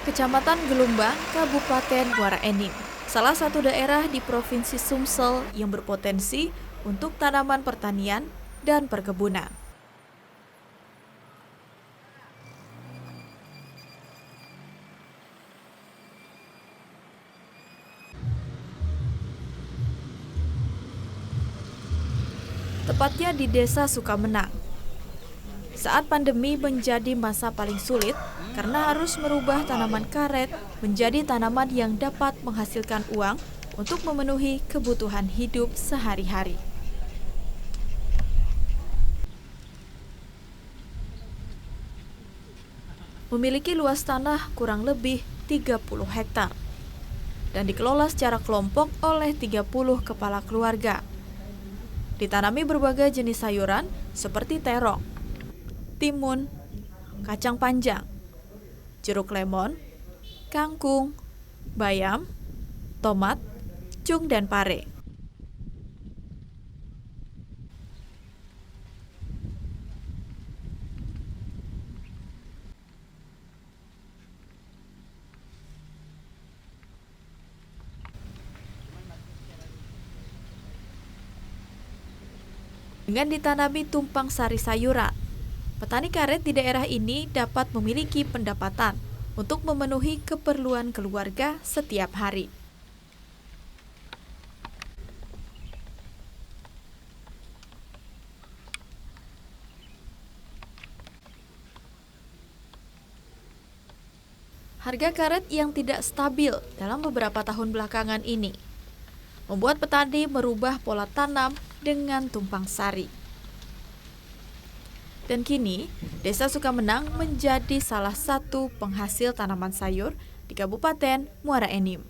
Kecamatan Gelumbang, Kabupaten Muara Enim, salah satu daerah di Provinsi Sumsel yang berpotensi untuk tanaman pertanian dan perkebunan. Tepatnya di Desa Sukamenang. Saat pandemi menjadi masa paling sulit karena harus merubah tanaman karet menjadi tanaman yang dapat menghasilkan uang untuk memenuhi kebutuhan hidup sehari-hari. Memiliki luas tanah kurang lebih 30 hektar dan dikelola secara kelompok oleh 30 kepala keluarga. Ditanami berbagai jenis sayuran seperti terong, timun, kacang panjang, jeruk lemon, kangkung, bayam, tomat, cung, dan pare. Dengan ditanami tumpang sari sayuran, petani karet di daerah ini dapat memiliki pendapatan untuk memenuhi keperluan keluarga setiap hari. Harga karet yang tidak stabil dalam beberapa tahun belakangan ini membuat petani merubah pola tanam dengan tumpang sari. Dan kini, Desa Sukamenang menjadi salah satu penghasil tanaman sayur di Kabupaten Muara Enim.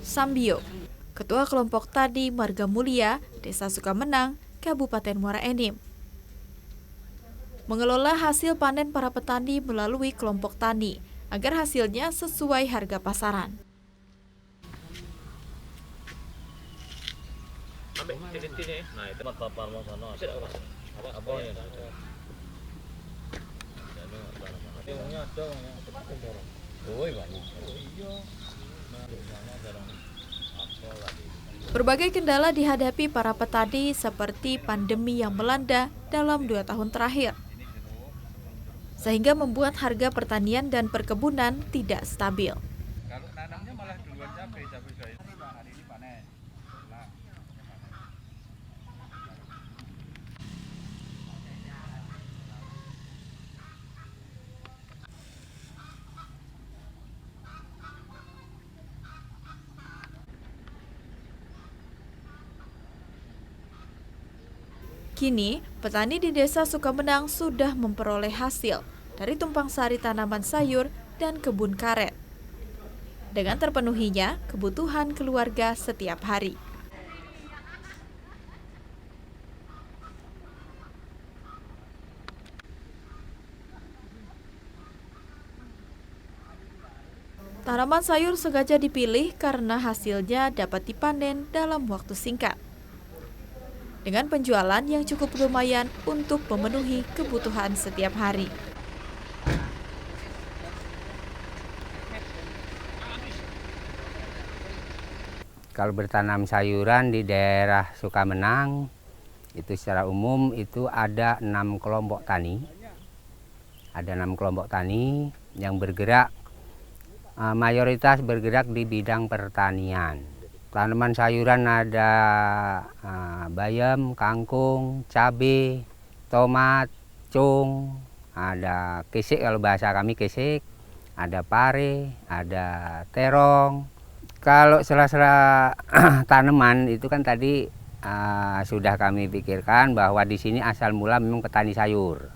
Sambio, Ketua Kelompok Tani Marga Mulia, Desa Sukamenang, Kabupaten Muara Enim, mengelola hasil panen para petani melalui kelompok tani agar hasilnya sesuai harga pasaran. Berbagai kendala dihadapi para petani seperti pandemi yang melanda dalam 2 tahun terakhir, sehingga membuat harga pertanian dan perkebunan tidak stabil. Kini, petani di Desa Sukamenang sudah memperoleh hasil dari tumpang sari tanaman sayur dan kebun karet, dengan terpenuhinya kebutuhan keluarga setiap hari. Tanaman sayur sengaja dipilih karena hasilnya dapat dipanen dalam waktu singkat, dengan penjualan yang cukup lumayan untuk memenuhi kebutuhan setiap hari. Kalau bertanam sayuran di daerah Sukamenang, itu secara umum itu ada 6 kelompok tani. Ada 6 kelompok tani yang bergerak, mayoritas bergerak di bidang pertanian. Tanaman sayuran ada bayam, kangkung, cabai, tomat, cung, ada kesik, kalau bahasa kami kesik, ada pare, ada terong. Kalau sela-sela tanaman itu kan tadi sudah kami pikirkan bahwa di sini asal mula memang petani sayur.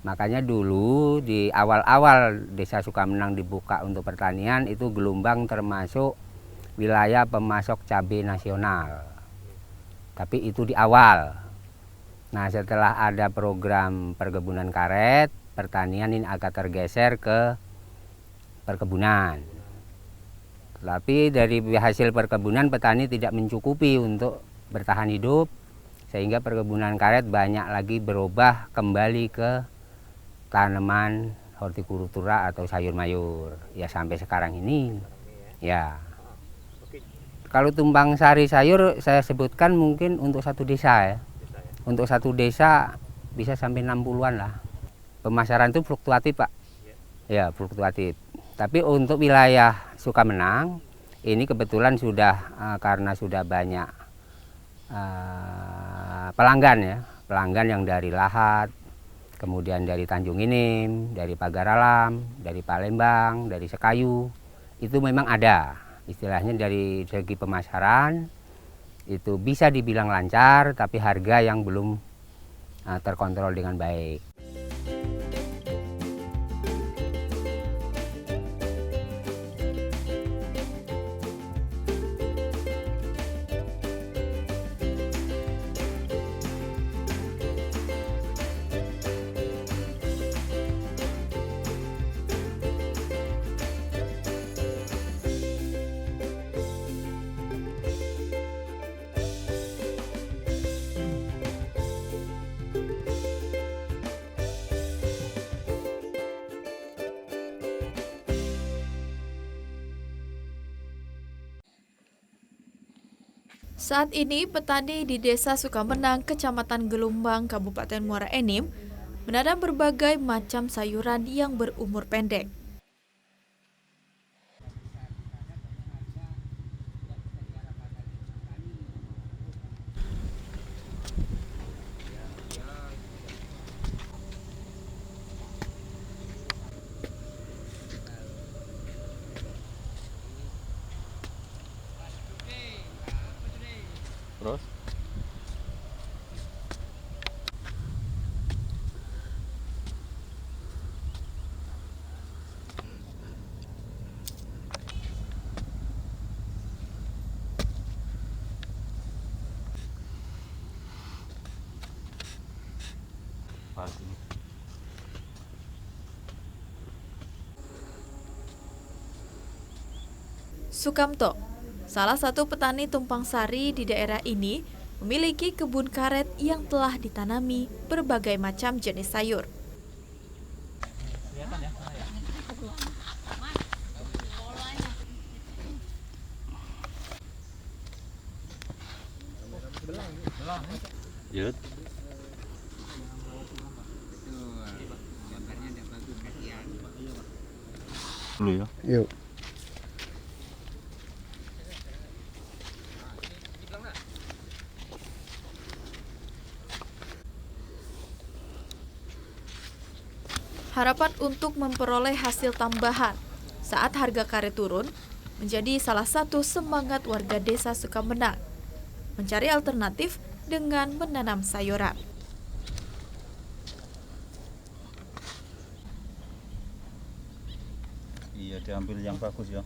Makanya dulu di awal-awal Desa Sukamenang dibuka untuk pertanian itu Gelumbang termasuk wilayah pemasok cabai nasional. Tapi itu di awal. Nah, setelah ada program perkebunan karet, pertanian ini agak tergeser ke perkebunan. Tapi dari hasil perkebunan petani tidak mencukupi untuk bertahan hidup, sehingga perkebunan karet banyak lagi berubah kembali ke tanaman hortikultura atau sayur mayur. Ya sampai sekarang ini. Ya. Kalau tumpang sari sayur saya sebutkan mungkin untuk satu desa ya. Untuk satu desa bisa sampai 60-an lah. Pemasaran itu fluktuatif, Pak. Ya, fluktuatif. Tapi untuk wilayah Sukamenang ini kebetulan sudah karena sudah banyak pelanggan ya, pelanggan yang dari Lahat, kemudian dari Tanjung Inim, dari Pagar Alam, dari Palembang, dari Sekayu, itu memang ada. Istilahnya dari segi pemasaran itu bisa dibilang lancar, tapi harga yang belum terkontrol dengan baik. Saat ini, petani di Desa Sukamenang, Kecamatan Gelombang, Kabupaten Muara Enim, menanam berbagai macam sayuran yang berumur pendek. Terus? Pagi. Sukamto, salah satu petani tumpang sari di daerah ini, memiliki kebun karet yang telah ditanami berbagai macam jenis sayur. Yud. Dulu ya. Yuk. Harapan untuk memperoleh hasil tambahan saat harga karet turun menjadi salah satu semangat warga Desa Sukamenang mencari alternatif dengan menanam sayuran. Iya, diambil yang bagus ya.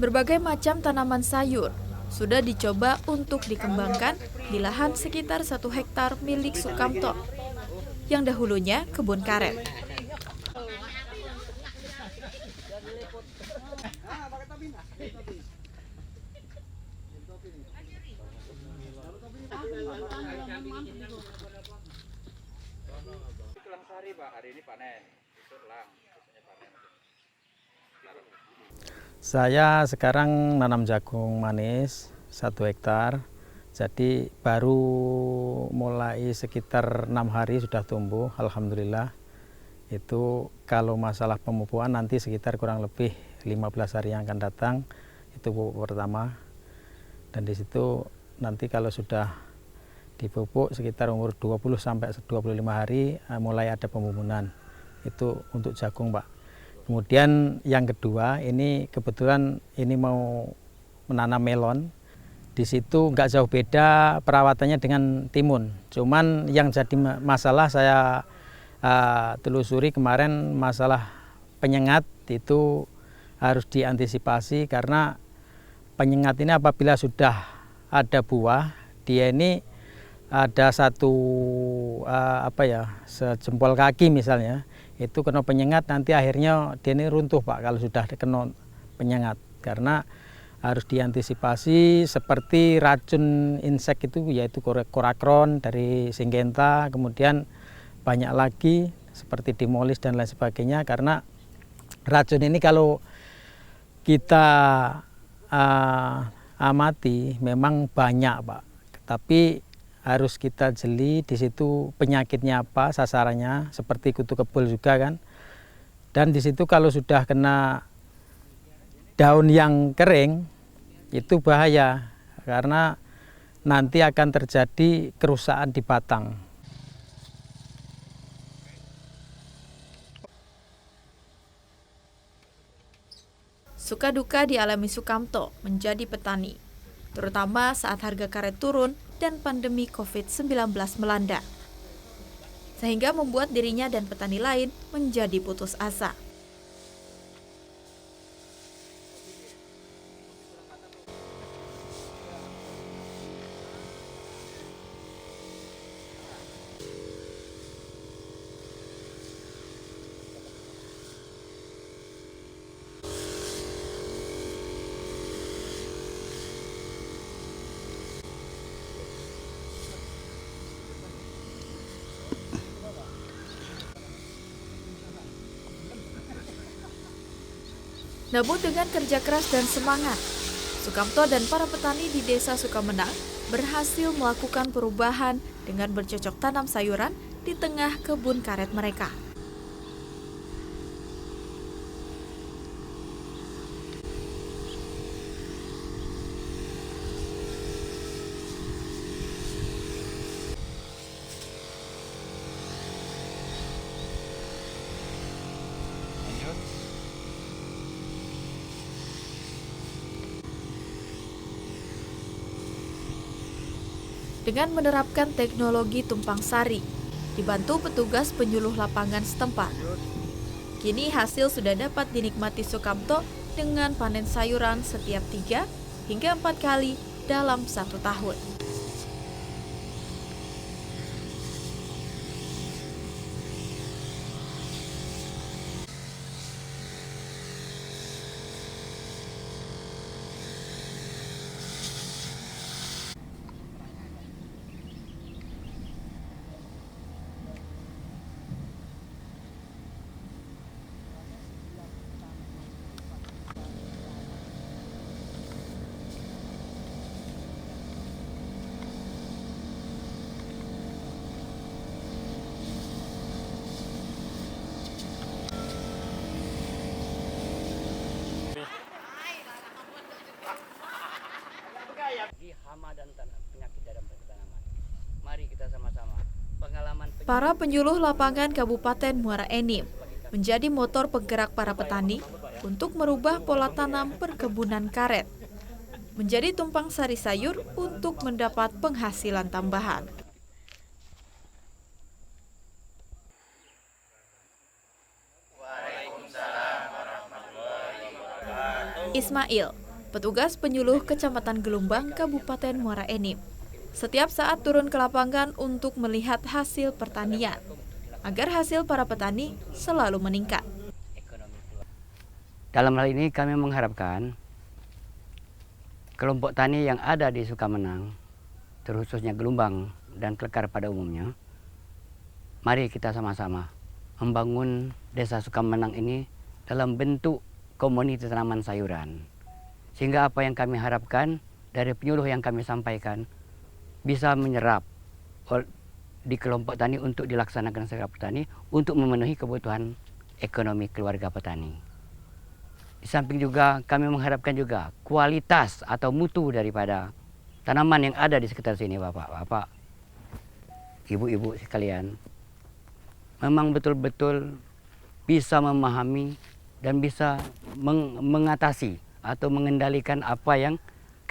Berbagai macam tanaman sayur sudah dicoba untuk dikembangkan di lahan sekitar 1 hektar milik Sukamto yang dahulunya kebun karet. Saya sekarang nanam jagung manis 1 hektar. Jadi baru mulai sekitar 6 hari sudah tumbuh, alhamdulillah. Itu kalau masalah pemupukan nanti sekitar kurang lebih 15 hari yang akan datang, itu pupuk pertama. Dan di situ nanti kalau sudah dipupuk sekitar umur 20 sampai 25 hari mulai ada pembubunan. Itu untuk jagung, Pak. Kemudian yang kedua, ini kebetulan ini mau menanam melon. Di situ nggak jauh beda perawatannya dengan timun. Cuman yang jadi masalah saya telusuri kemarin, masalah penyengat itu harus diantisipasi, karena penyengat ini apabila sudah ada buah, dia ini ada satu sejempol kaki misalnya, itu kena penyengat, nanti akhirnya dia ini runtuh Pak kalau sudah kena penyengat. Karena harus diantisipasi seperti racun insek itu, yaitu korakron dari Syngenta, kemudian banyak lagi seperti dimolis dan lain sebagainya. Karena racun ini kalau kita amati memang banyak Pak, tapi harus kita jeli di situ penyakitnya apa, sasarannya seperti kutu kebul juga kan. Dan di situ kalau sudah kena daun yang kering itu bahaya, karena nanti akan terjadi kerusakan di batang. Suka duka dialami Sukamto menjadi petani, terutama saat harga karet turun dan pandemi COVID-19 melanda, sehingga membuat dirinya dan petani lain menjadi putus asa. Namun dengan kerja keras dan semangat, Sukamto dan para petani di Desa Sukamenang berhasil melakukan perubahan dengan bercocok tanam sayuran di tengah kebun karet mereka. Dengan menerapkan teknologi tumpang sari, dibantu petugas penyuluh lapangan setempat, kini hasil sudah dapat dinikmati Sukamto dengan panen sayuran setiap 3 hingga 4 kali dalam 1 tahun. Hama dan penyakit dalam tanaman. Mari kita sama-sama pengalaman. Para penyuluh lapangan Kabupaten Muara Enim menjadi motor penggerak para petani untuk merubah pola tanam perkebunan karet menjadi tumpang sari sayur untuk mendapat penghasilan tambahan. Ismail, petugas penyuluh Kecamatan Gelombang, Kabupaten Muara Enim, setiap saat turun ke lapangan untuk melihat hasil pertanian, agar hasil para petani selalu meningkat. Dalam hal ini kami mengharapkan kelompok tani yang ada di Sukamenang, terkhususnya Gelombang dan Klekar pada umumnya, mari kita sama-sama membangun Desa Sukamenang ini dalam bentuk komunitas tanaman sayuran. Sehingga apa yang kami harapkan dari penyuluh yang kami sampaikan bisa menyerap di kelompok tani untuk dilaksanakan secara petani untuk memenuhi kebutuhan ekonomi keluarga petani. Di samping juga kami mengharapkan juga kualitas atau mutu daripada tanaman yang ada di sekitar sini, Bapak-bapak, Ibu-ibu sekalian, memang betul-betul bisa memahami dan bisa mengatasi atau mengendalikan apa yang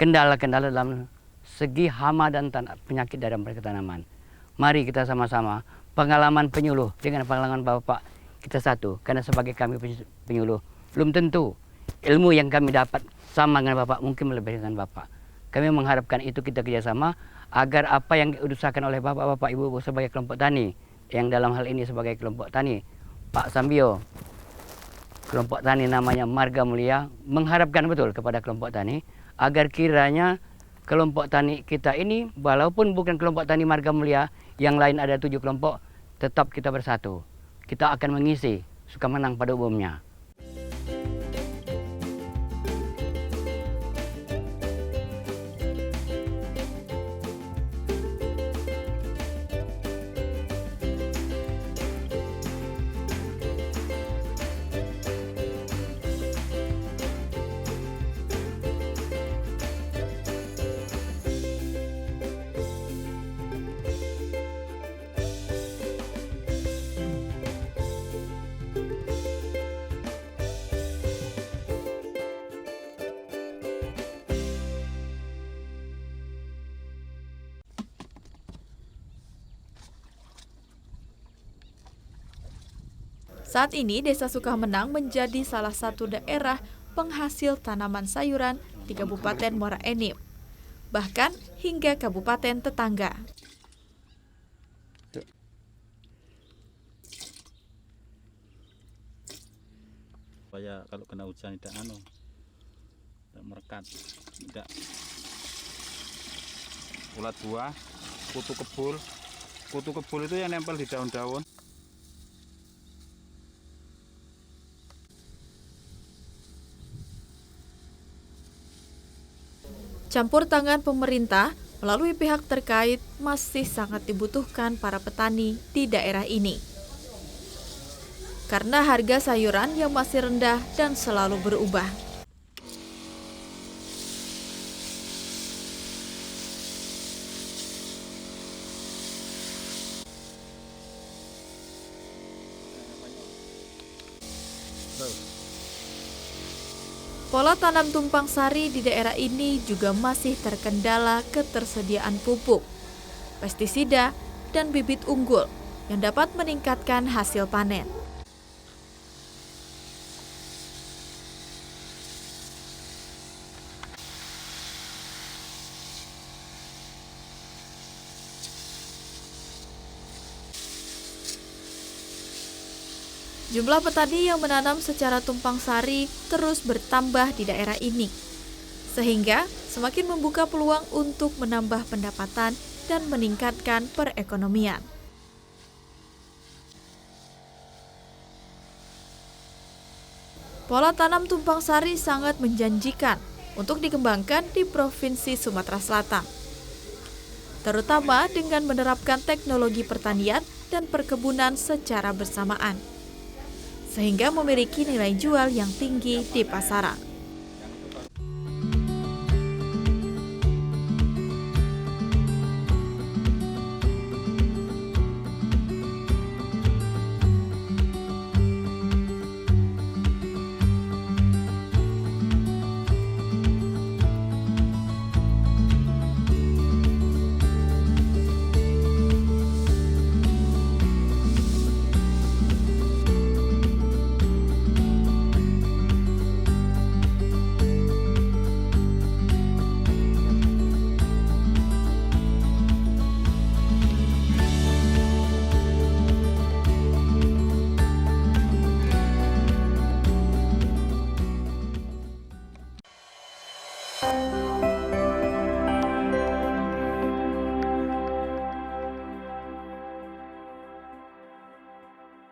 kendala-kendala dalam segi hama dan penyakit dari mereka tanaman. Mari kita sama-sama pengalaman penyuluh dengan pengalaman Bapak kita satu, karena sebagai kami penyuluh belum tentu ilmu yang kami dapat sama dengan Bapak, mungkin lebih dengan Bapak. Kami mengharapkan itu kita kerjasama agar apa yang diusahakan oleh Bapak-Bapak, Ibu-Ibu sebagai kelompok tani, yang dalam hal ini sebagai kelompok tani Pak Sambio, kelompok tani namanya Marga Mulia, mengharapkan betul kepada kelompok tani agar kiranya kelompok tani kita ini, walaupun bukan kelompok tani Marga Mulia, yang lain ada 7 kelompok, tetap kita bersatu. Kita akan mengisi Sukamenang pada umumnya. Saat ini, Desa Sukamenang menjadi salah satu daerah penghasil tanaman sayuran di Kabupaten Muara Enim, bahkan hingga kabupaten tetangga. Supaya kalau kena hujan tidak merekat, tidak ulat buah, kutu kebul. Kutu kebul itu yang nempel di daun-daun. Campur tangan pemerintah melalui pihak terkait masih sangat dibutuhkan para petani di daerah ini. Karena harga sayuran yang masih rendah dan selalu berubah. Pola tanam tumpang sari di daerah ini juga masih terkendala ketersediaan pupuk, pestisida, dan bibit unggul yang dapat meningkatkan hasil panen. Jumlah petani yang menanam secara tumpang sari terus bertambah di daerah ini, sehingga semakin membuka peluang untuk menambah pendapatan dan meningkatkan perekonomian. Pola tanam tumpang sari sangat menjanjikan untuk dikembangkan di Provinsi Sumatera Selatan, terutama dengan menerapkan teknologi pertanian dan perkebunan secara bersamaan, sehingga memiliki nilai jual yang tinggi di pasaran.